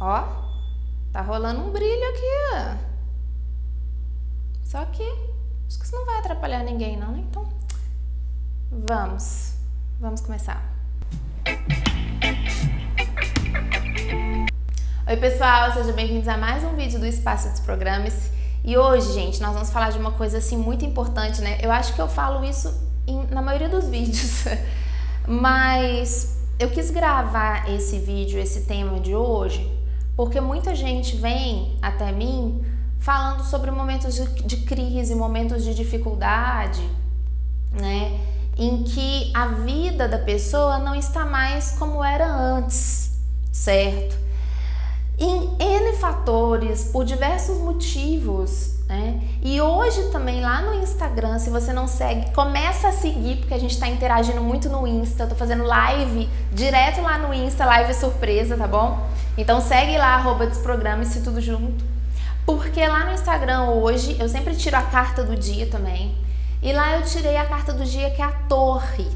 Ó, tá rolando um brilho aqui, ó. Só que acho que isso não vai atrapalhar ninguém não, né? Então, vamos começar. Oi pessoal, sejam bem-vindos a mais um vídeo do Espaço Desprograme-se. E hoje, gente, nós vamos falar de uma coisa assim muito importante, né? Eu acho que eu falo isso na maioria dos vídeos, mas eu quis gravar esse vídeo, esse tema de hoje, porque muita gente vem até mim falando sobre momentos de crise, momentos de dificuldade, né? Em que a vida da pessoa não está mais como era antes, certo? Em N fatores, por diversos motivos, né? E hoje também lá no Instagram, se você não segue, começa a seguir, porque a gente tá interagindo muito no Insta. Eu tô fazendo live direto lá no Insta, live surpresa, tá bom? Então segue lá, @desprograme-se tudo junto. Porque lá no Instagram hoje, eu sempre tiro a carta do dia também. E lá eu tirei a carta do dia, que é a Torre.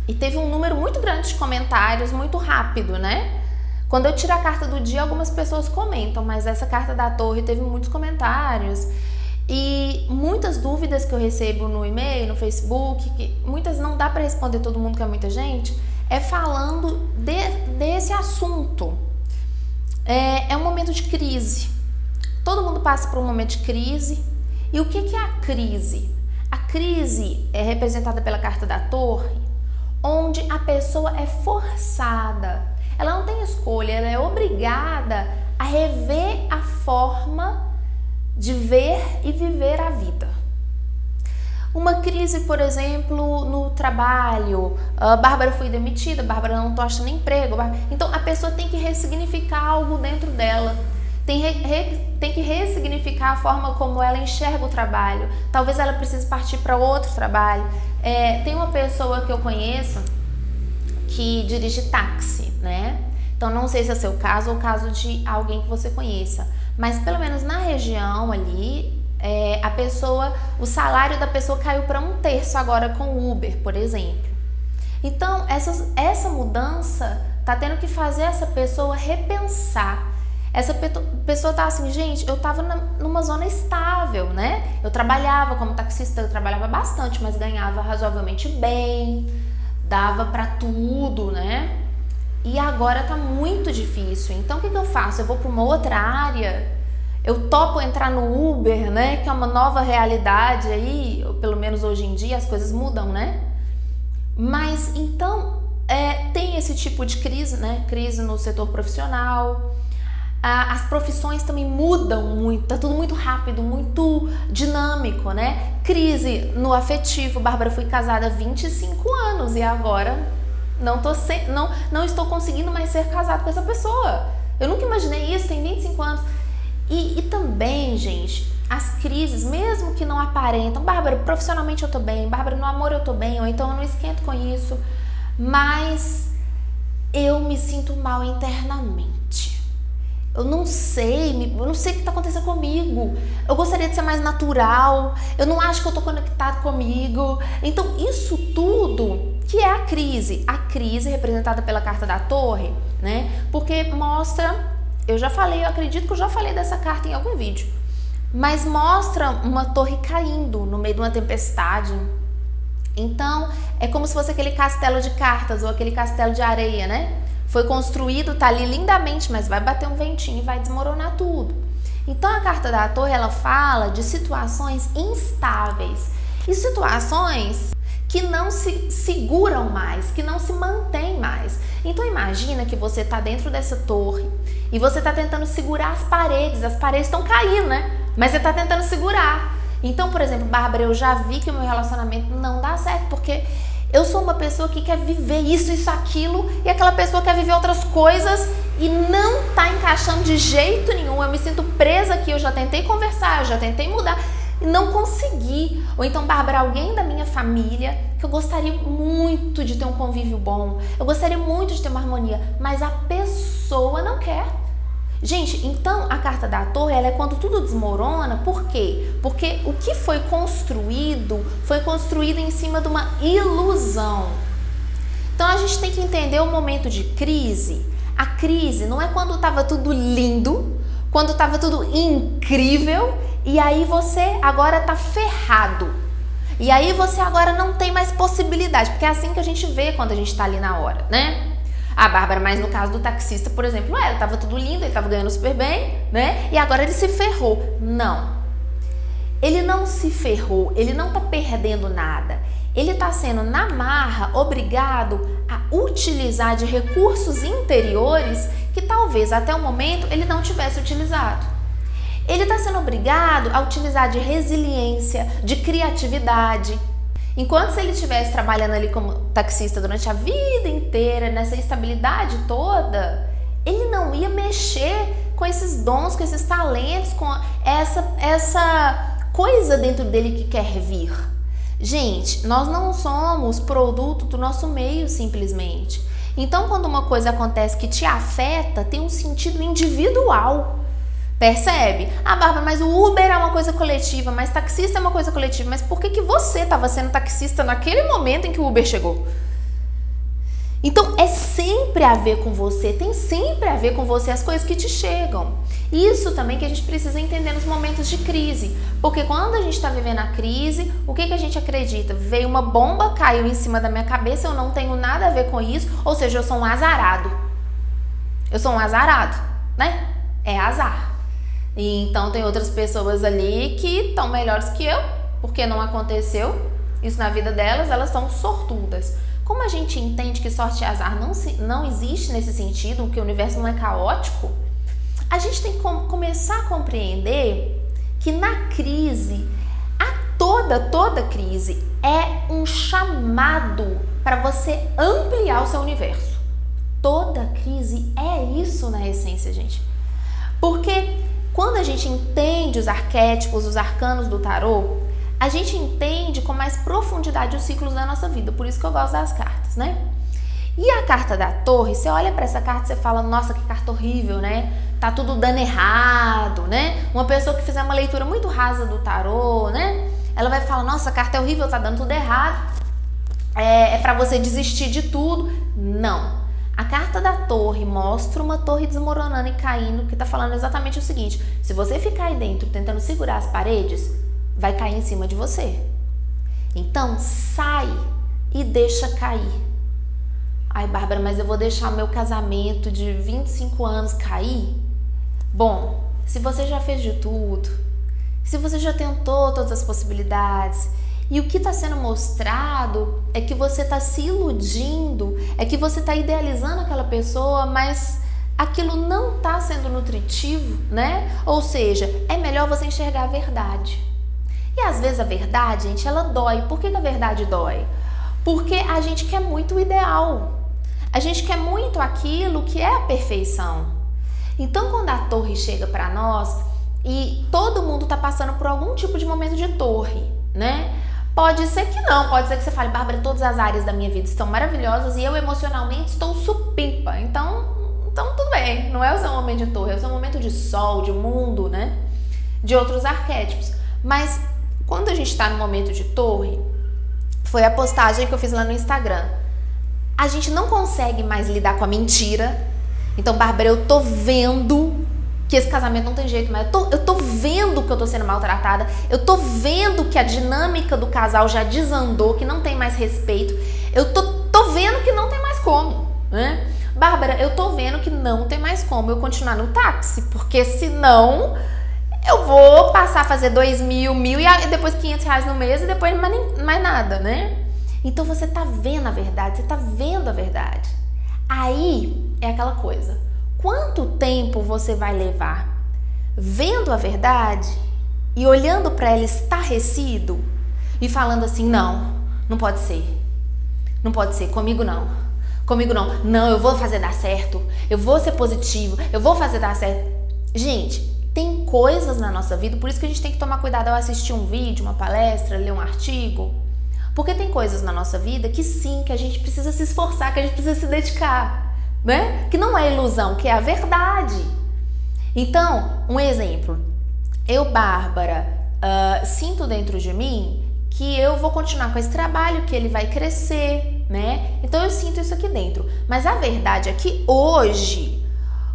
E teve um número muito grande de comentários, muito rápido, né? Quando eu tiro a carta do dia, algumas pessoas comentam, mas essa carta da Torre teve muitos comentários e muitas dúvidas que eu recebo no e-mail, no Facebook, que muitas não dá para responder todo mundo, que é muita gente, é falando desse assunto. É um momento de crise. Todo mundo passa por um momento de crise. E o que é a crise? A crise é representada pela carta da Torre, onde a pessoa é forçada. Ela não tem escolha, ela é obrigada a rever a forma de ver e viver a vida. Uma crise, por exemplo, no trabalho. Bárbara foi demitida, Bárbara não tô achando emprego. Então a pessoa tem que ressignificar algo dentro dela. Tem que ressignificar a forma como ela enxerga o trabalho. Talvez ela precise partir para outro trabalho. Tem uma pessoa que eu conheço que dirige táxi, né? Então não sei se é seu caso ou o caso de alguém que você conheça, mas pelo menos na região ali, o salário da pessoa caiu para 1/3 agora com o Uber, por exemplo. Então essa mudança tá tendo que fazer essa pessoa repensar. Essa pessoa tá assim, gente, eu tava numa zona estável, né? Eu trabalhava como taxista, eu trabalhava bastante, mas ganhava razoavelmente bem, dava pra tudo, né? E agora tá muito difícil. Então o que eu faço? Eu vou pra uma outra área, eu topo entrar no Uber, né? Que é uma nova realidade aí, ou pelo menos hoje em dia as coisas mudam, né? Mas então tem esse tipo de crise, né? Crise no setor profissional. As profissões também mudam muito, tá tudo muito rápido, muito dinâmico, né? Crise no afetivo. Bárbara, fui casada há 25 anos e agora não estou conseguindo mais ser casada com essa pessoa. Eu nunca imaginei isso, tem 25 anos. E também, gente, as crises, mesmo que não aparentam, Bárbara, profissionalmente eu tô bem, Bárbara, no amor eu tô bem, ou então eu não esquento com isso, mas eu me sinto mal internamente. Eu não sei o que está acontecendo comigo. Eu gostaria de ser mais natural. Eu não acho que eu estou conectado comigo. Então, isso tudo que é a crise. A crise representada pela carta da Torre, né? Porque mostra, eu acredito que eu já falei dessa carta em algum vídeo, mas mostra uma torre caindo no meio de uma tempestade. Então, é como se fosse aquele castelo de cartas ou aquele castelo de areia, né? Foi construído, tá ali lindamente, mas vai bater um ventinho e vai desmoronar tudo. Então a carta da Torre, ela fala de situações instáveis e situações que não se seguram mais, que não se mantêm mais. Então imagina que você tá dentro dessa torre e você tá tentando segurar as paredes estão caindo, né? Mas você tá tentando segurar. Então, por exemplo, Bárbara, eu já vi que o meu relacionamento não dá certo porque eu sou uma pessoa que quer viver isso, aquilo, e aquela pessoa quer viver outras coisas e não tá encaixando de jeito nenhum. Eu me sinto presa aqui, eu já tentei conversar, eu já tentei mudar e não consegui. Ou então, Bárbara, alguém da minha família que eu gostaria muito de ter um convívio bom, eu gostaria muito de ter uma harmonia, mas a pessoa não quer. Gente, então a carta da Torre, ela é quando tudo desmorona. Por quê? Porque o que foi construído em cima de uma ilusão. Então a gente tem que entender o momento de crise. A crise não é quando estava tudo lindo, quando estava tudo incrível e aí você agora tá ferrado. E aí você agora não tem mais possibilidade, porque é assim que a gente vê quando a gente tá ali na hora, né? Ah, Bárbara, mas no caso do taxista, por exemplo, tava tudo lindo, ele tava ganhando super bem, né? E agora ele se ferrou. Não. Ele não se ferrou, ele não tá perdendo nada. Ele tá sendo, na marra, obrigado a utilizar de recursos interiores que talvez até o momento ele não tivesse utilizado. Ele tá sendo obrigado a utilizar de resiliência, de criatividade. Enquanto se ele estivesse trabalhando ali como taxista durante a vida inteira, nessa estabilidade toda, ele não ia mexer com esses dons, com esses talentos, com essa coisa dentro dele que quer vir. Gente, nós não somos produto do nosso meio simplesmente. Então, quando uma coisa acontece que te afeta, tem um sentido individual. Percebe? Ah, Bárbara, mas o Uber é uma coisa coletiva, mas taxista é uma coisa coletiva. Mas por que você estava sendo taxista naquele momento em que o Uber chegou? Então, é sempre a ver com você, tem sempre a ver com você as coisas que te chegam. Isso também que a gente precisa entender nos momentos de crise. Porque quando a gente está vivendo a crise, o que a gente acredita? Veio uma bomba, caiu em cima da minha cabeça, eu não tenho nada a ver com isso, ou seja, eu sou um azarado. Eu sou um azarado, né? É azar. E então tem outras pessoas ali que estão melhores que eu, porque não aconteceu isso na vida delas, elas são sortudas. Como a gente entende que sorte e azar não existe nesse sentido, que o universo não é caótico, a gente tem que começar a compreender que na crise, toda crise é um chamado para você ampliar o seu universo. Toda crise é isso na essência, gente. Porque quando a gente entende os arquétipos, os arcanos do tarô, a gente entende com mais profundidade os ciclos da nossa vida. Por isso que eu gosto das cartas, né? E a carta da Torre, você olha para essa carta e você fala, nossa, que carta horrível, né? Tá tudo dando errado, né? Uma pessoa que fizer uma leitura muito rasa do tarô, né? Ela vai falar, nossa, a carta é horrível, tá dando tudo errado. É para você desistir de tudo. Não. A carta da Torre mostra uma torre desmoronando e caindo, que tá falando exatamente o seguinte: se você ficar aí dentro tentando segurar as paredes, vai cair em cima de você. Então, sai e deixa cair. Ai, Bárbara, mas eu vou deixar o meu casamento de 25 anos cair? Bom, se você já fez de tudo, se você já tentou todas as possibilidades, e o que está sendo mostrado é que você está se iludindo, é que você está idealizando aquela pessoa, mas aquilo não está sendo nutritivo, né? Ou seja, é melhor você enxergar a verdade. E às vezes a verdade, gente, ela dói. Por que a verdade dói? Porque a gente quer muito o ideal. A gente quer muito aquilo que é a perfeição. Então, quando a torre chega para nós e todo mundo está passando por algum tipo de momento de torre, né? Pode ser que não, pode ser que você fale, Bárbara, todas as áreas da minha vida estão maravilhosas e eu emocionalmente estou supimpa. Então tudo bem, não é o seu momento de torre, é o seu momento de sol, de mundo, né? De outros arquétipos. Mas quando a gente está no momento de torre, foi a postagem que eu fiz lá no Instagram. A gente não consegue mais lidar com a mentira. Então, Bárbara, eu tô vendo que esse casamento não tem jeito, mas eu tô vendo que eu tô sendo maltratada, eu tô vendo que a dinâmica do casal já desandou, que não tem mais respeito, eu tô vendo que não tem mais como, né? Bárbara, eu tô vendo que não tem mais como eu continuar no táxi, porque senão eu vou passar a fazer 2.000, 1.000 e depois R$500 no mês e depois mais nada, né? Então você tá vendo a verdade, você tá vendo a verdade. Aí é aquela coisa. Quanto tempo você vai levar vendo a verdade e olhando para ela estarrecido e falando assim, não pode ser, comigo não, não, eu vou fazer dar certo, eu vou ser positivo, eu vou fazer dar certo. Gente, tem coisas na nossa vida, por isso que a gente tem que tomar cuidado ao assistir um vídeo, uma palestra, ler um artigo, porque tem coisas na nossa vida que sim, que a gente precisa se esforçar, que a gente precisa se dedicar. Né? Que não é ilusão, que é a verdade. Então, um exemplo. Eu, Bárbara, sinto dentro de mim que eu vou continuar com esse trabalho, que ele vai crescer, né? Então eu sinto isso aqui dentro. Mas a verdade é que hoje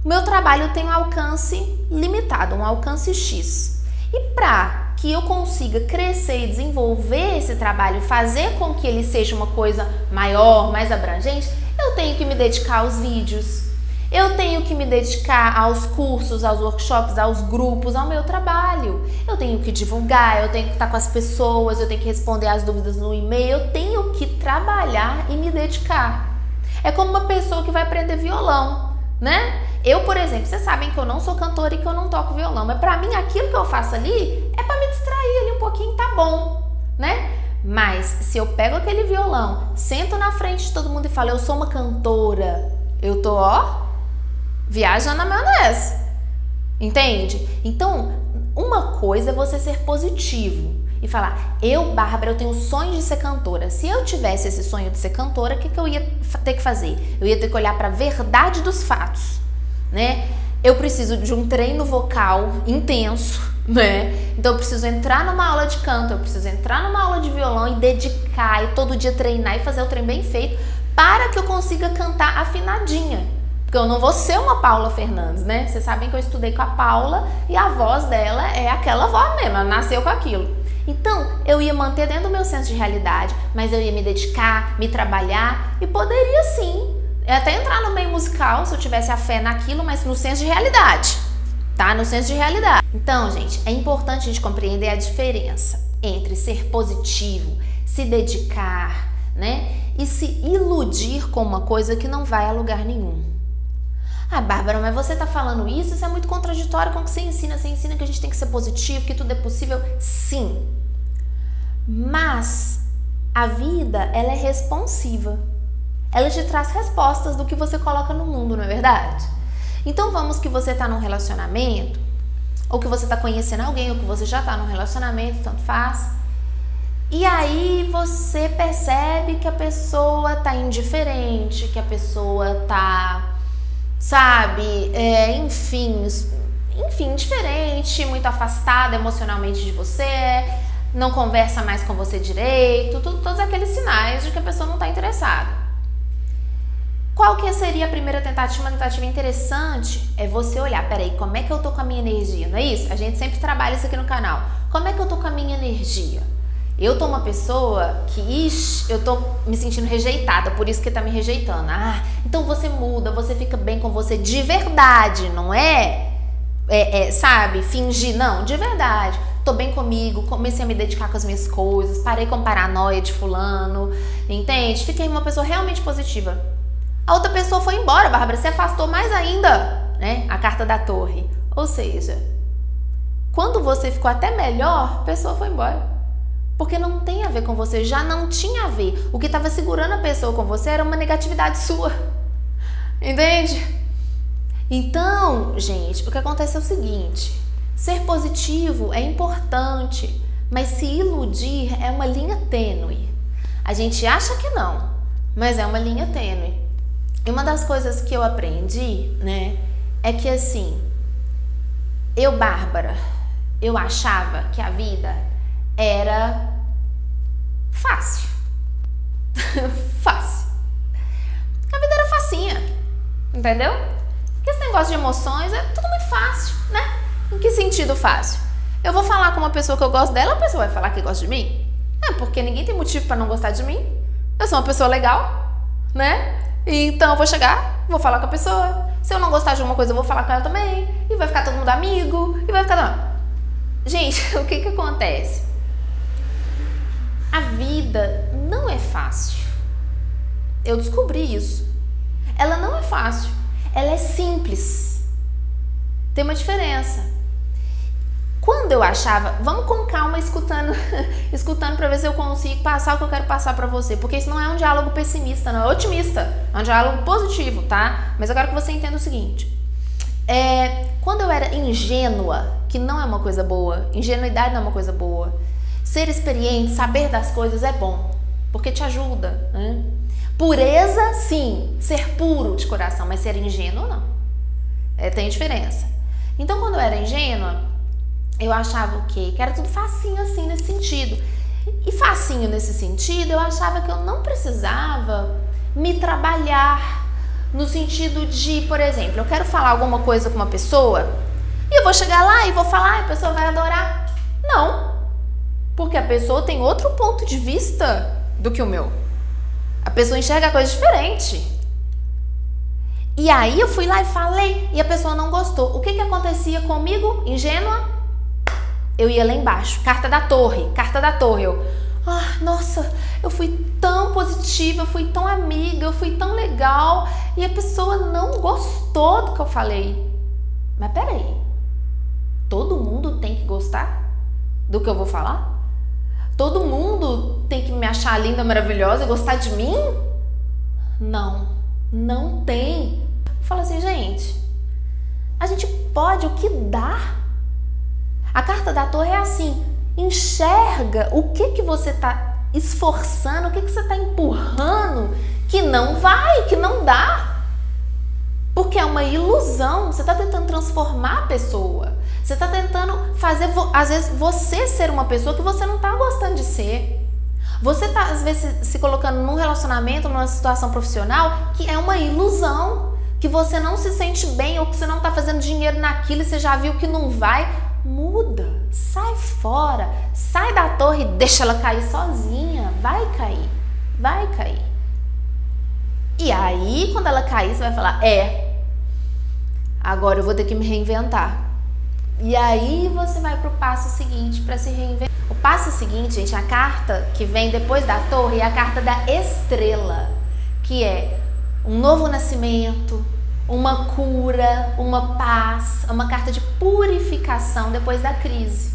o meu trabalho tem um alcance limitado, um alcance X. E para que eu consiga crescer e desenvolver esse trabalho, fazer com que ele seja uma coisa maior, mais abrangente, eu tenho que me dedicar aos vídeos, eu tenho que me dedicar aos cursos, aos workshops, aos grupos, ao meu trabalho. Eu tenho que divulgar, eu tenho que estar com as pessoas, eu tenho que responder as dúvidas no e-mail, eu tenho que trabalhar e me dedicar. É como uma pessoa que vai aprender violão, né? Eu, por exemplo, vocês sabem que eu não sou cantora e que eu não toco violão, mas pra mim aquilo que eu faço ali é pra me distrair ali um pouquinho, tá bom, né? Mas se eu pego aquele violão, sento na frente de todo mundo e falo, eu sou uma cantora, eu tô, ó, viajando na maionese, entende? Então, uma coisa é você ser positivo e falar, eu, Bárbara, eu tenho o sonho de ser cantora. Se eu tivesse esse sonho de ser cantora, o que eu ia ter que fazer? Eu ia ter que olhar pra verdade dos fatos, né? Eu preciso de um treino vocal intenso, né? Então eu preciso entrar numa aula de canto, eu preciso entrar numa aula de violão e dedicar, e todo dia treinar e fazer o treino bem feito para que eu consiga cantar afinadinha. Porque eu não vou ser uma Paula Fernandes, né? Vocês sabem que eu estudei com a Paula e a voz dela é aquela voz mesmo, ela nasceu com aquilo. Então, eu ia manter dentro do meu senso de realidade, mas eu ia me dedicar, me trabalhar e poderia sim até entrar no meio musical se eu tivesse a fé naquilo, mas no senso de realidade, tá? No senso de realidade. Então, gente, é importante a gente compreender a diferença entre ser positivo, se dedicar, né? E se iludir com uma coisa que não vai a lugar nenhum. Ah, Bárbara, mas você tá falando isso? Isso é muito contraditório com o que você ensina. Você ensina que a gente tem que ser positivo, que tudo é possível. Sim. Mas a vida, ela é responsiva. Ela te traz respostas do que você coloca no mundo, não é verdade? Então vamos que você tá num relacionamento, ou que você tá conhecendo alguém, ou que você já tá num relacionamento, tanto faz. E aí você percebe que a pessoa tá indiferente, que a pessoa tá, sabe, enfim, indiferente, muito afastada emocionalmente de você, não conversa mais com você direito, todos aqueles sinais de que a pessoa não tá interessada. Qual que seria a primeira tentativa? Uma tentativa interessante é você olhar, peraí, como é que eu tô com a minha energia? Não é isso? A gente sempre trabalha isso aqui no canal. Como é que eu tô com a minha energia? Eu tô uma pessoa que, eu tô me sentindo rejeitada, por isso que tá me rejeitando. Ah, então você muda, você fica bem com você de verdade, não sabe, fingir, não, de verdade. Tô bem comigo, comecei a me dedicar com as minhas coisas, parei com paranoia de fulano, entende? Fiquei uma pessoa realmente positiva. A outra pessoa foi embora, Bárbara, se afastou mais ainda, né? A carta da torre. Ou seja, quando você ficou até melhor, a pessoa foi embora. Porque não tem a ver com você, já não tinha a ver. O que estava segurando a pessoa com você era uma negatividade sua. Entende? Então, gente, o que acontece é o seguinte, ser positivo é importante, mas se iludir é uma linha tênue. A gente acha que não, mas é uma linha tênue. E uma das coisas que eu aprendi, né, é que assim, eu, Bárbara, eu achava que a vida era fácil. Fácil. A vida era facinha, entendeu? Porque esse negócio de emoções é tudo muito fácil, né? Em que sentido fácil? Eu vou falar com uma pessoa que eu gosto dela, a pessoa vai falar que gosta de mim? É, porque ninguém tem motivo pra não gostar de mim. Eu sou uma pessoa legal, né? Então eu vou chegar, vou falar com a pessoa. Se eu não gostar de uma coisa, eu vou falar com ela também. E vai ficar todo mundo amigo. E vai ficar... Não. Gente, o que acontece? A vida não é fácil. Eu descobri isso. Ela não é fácil. Ela é simples. Tem uma diferença. Quando eu achava, vamos com calma escutando para ver se eu consigo passar o que eu quero passar para você, porque isso não é um diálogo pessimista, não é otimista, é um diálogo positivo, tá? Mas eu quero que você entenda o seguinte, quando eu era ingênua, que não é uma coisa boa, ingenuidade não é uma coisa boa, ser experiente, saber das coisas é bom, porque te ajuda, né? Pureza, sim, ser puro de coração, mas ser ingênuo não, tem diferença. Então quando eu era ingênua, eu achava o quê? Que era tudo facinho assim, nesse sentido. E facinho nesse sentido, eu achava que eu não precisava me trabalhar no sentido de, por exemplo, eu quero falar alguma coisa com uma pessoa e eu vou chegar lá e vou falar, a pessoa vai adorar. Não, porque a pessoa tem outro ponto de vista do que o meu. A pessoa enxerga a coisa diferente. E aí eu fui lá e falei e a pessoa não gostou. O que acontecia comigo, ingênua? Eu ia lá embaixo, carta da torre. Nossa, eu fui tão positiva, eu fui tão amiga, eu fui tão legal e a pessoa não gostou do que eu falei. Mas peraí, todo mundo tem que gostar do que eu vou falar? Todo mundo tem que me achar linda, maravilhosa e gostar de mim? Não, não tem. Fala assim, gente, a gente pode o que dá. A carta da torre é assim, enxerga o que você está esforçando, o que você está empurrando, que não vai, que não dá. Porque é uma ilusão, você está tentando transformar a pessoa. Você está tentando fazer, às vezes, você ser uma pessoa que você não está gostando de ser. Você está, às vezes, se colocando num relacionamento, numa situação profissional, que é uma ilusão. Que você não se sente bem ou que você não está fazendo dinheiro naquilo e você já viu que não vai. Muda, sai fora, sai da torre e deixa ela cair sozinha. Vai cair, vai cair. E aí, quando ela cair, você vai falar, agora eu vou ter que me reinventar. E aí você vai para o passo seguinte para se reinventar. O passo seguinte, gente, a carta que vem depois da torre é a carta da estrela, que é um novo nascimento, uma cura, uma paz, uma carta de purificação depois da crise.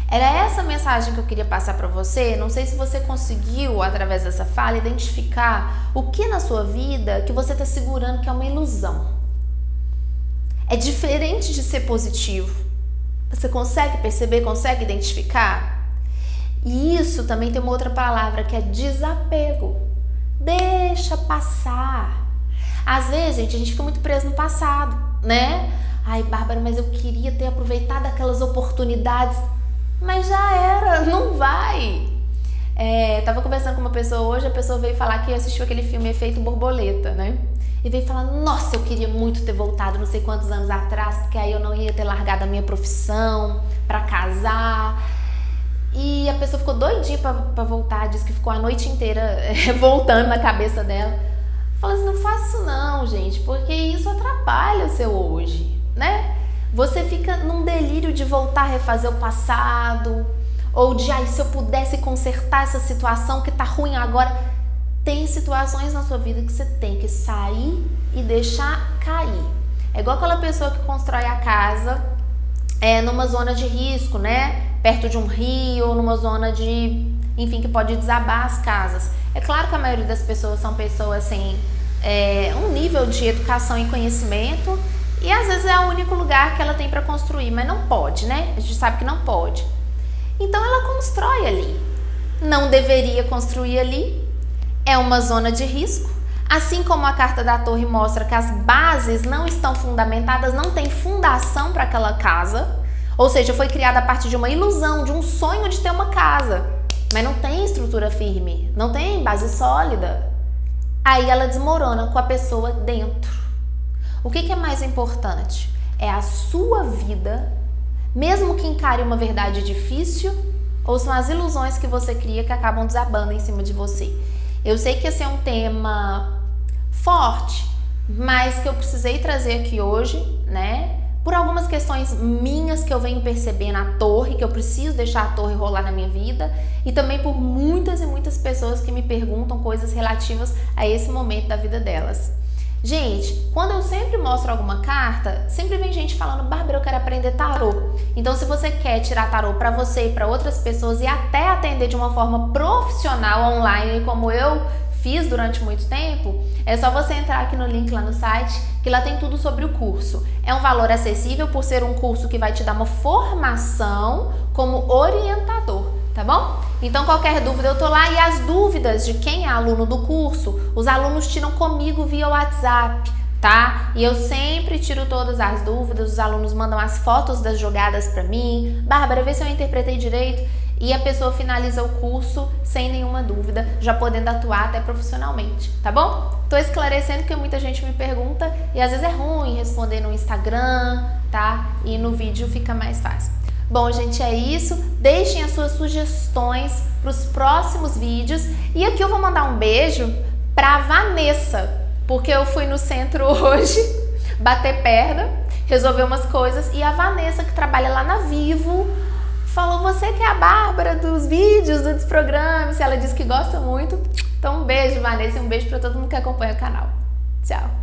Era essa mensagem que eu queria passar para você. Não sei se você conseguiu, através dessa fala, identificar o que na sua vida que você está segurando que é uma ilusão. É diferente de ser positivo. Você consegue perceber, consegue identificar? E isso também tem uma outra palavra que é desapego. Deixa passar. Às vezes, gente, a gente fica muito preso no passado, né? Ai, Bárbara, mas eu queria ter aproveitado aquelas oportunidades. Mas já era, não vai. Tava conversando com uma pessoa hoje, a pessoa veio falar que assistiu aquele filme Efeito Borboleta, né? E veio falar, nossa, eu queria muito ter voltado não sei quantos anos atrás, porque aí eu não ia ter largado a minha profissão pra casar. E a pessoa ficou doidinha pra voltar, disse que ficou a noite inteira voltando na cabeça dela. Fala assim, não faça isso não, gente, porque isso atrapalha o seu hoje, né? Você fica num delírio de voltar a refazer o passado, ou de, se eu pudesse consertar essa situação que tá ruim agora. Tem situações na sua vida que você tem que sair e deixar cair. É igual aquela pessoa que constrói a casa numa zona de risco, né? Perto de um rio ou numa zona de, enfim, que pode desabar as casas. É claro que a maioria das pessoas são pessoas sem um nível de educação e conhecimento e às vezes é o único lugar que ela tem para construir, mas não pode, né? A gente sabe que não pode. Então ela constrói ali. Não deveria construir ali. É uma zona de risco, assim como a carta da torre mostra que as bases não estão fundamentadas, não tem fundação para aquela casa, ou seja, foi criada a partir de uma ilusão, de um sonho de ter uma casa, mas não tem estrutura firme, não tem base sólida. Aí ela desmorona com a pessoa dentro. O que é mais importante? É a sua vida, mesmo que encare uma verdade difícil, ou são as ilusões que você cria que acabam desabando em cima de você. Eu sei que esse é um tema forte, mas que eu precisei trazer aqui hoje, né? Por algumas questões minhas que eu venho percebendo na torre, que eu preciso deixar a torre rolar na minha vida, e também por muitas e muitas pessoas que me perguntam coisas relativas a esse momento da vida delas. Gente, quando eu sempre mostro alguma carta, sempre vem gente falando, Bárbara, eu quero aprender tarô. Então, se você quer tirar tarô para você e para outras pessoas e até atender de uma forma profissional online, como eu fiz durante muito tempo, é só você entrar aqui no link lá no site, que lá tem tudo sobre o curso. É um valor acessível por ser um curso que vai te dar uma formação como orientador, tá bom? Então, qualquer dúvida eu tô lá, e as dúvidas de quem é aluno do curso, os alunos tiram comigo via WhatsApp, tá? E eu sempre tiro todas as dúvidas, os alunos mandam as fotos das jogadas pra mim, Bárbara, vê se eu interpretei direito, e a pessoa finaliza o curso sem nenhuma dúvida, já podendo atuar até profissionalmente, tá bom? Tô esclarecendo que muita gente me pergunta e às vezes é ruim responder no Instagram, tá? E no vídeo fica mais fácil. Bom, gente, é isso. Deixem as suas sugestões para os próximos vídeos. E aqui eu vou mandar um beijo para Vanessa, porque eu fui no centro hoje bater perna, resolver umas coisas, e a Vanessa, que trabalha lá na Vivo, falou: você que é a Bárbara dos vídeos do Desprograme-se. Ela disse que gosta muito. Então um beijo, Vanessa, e um beijo para todo mundo que acompanha o canal. Tchau!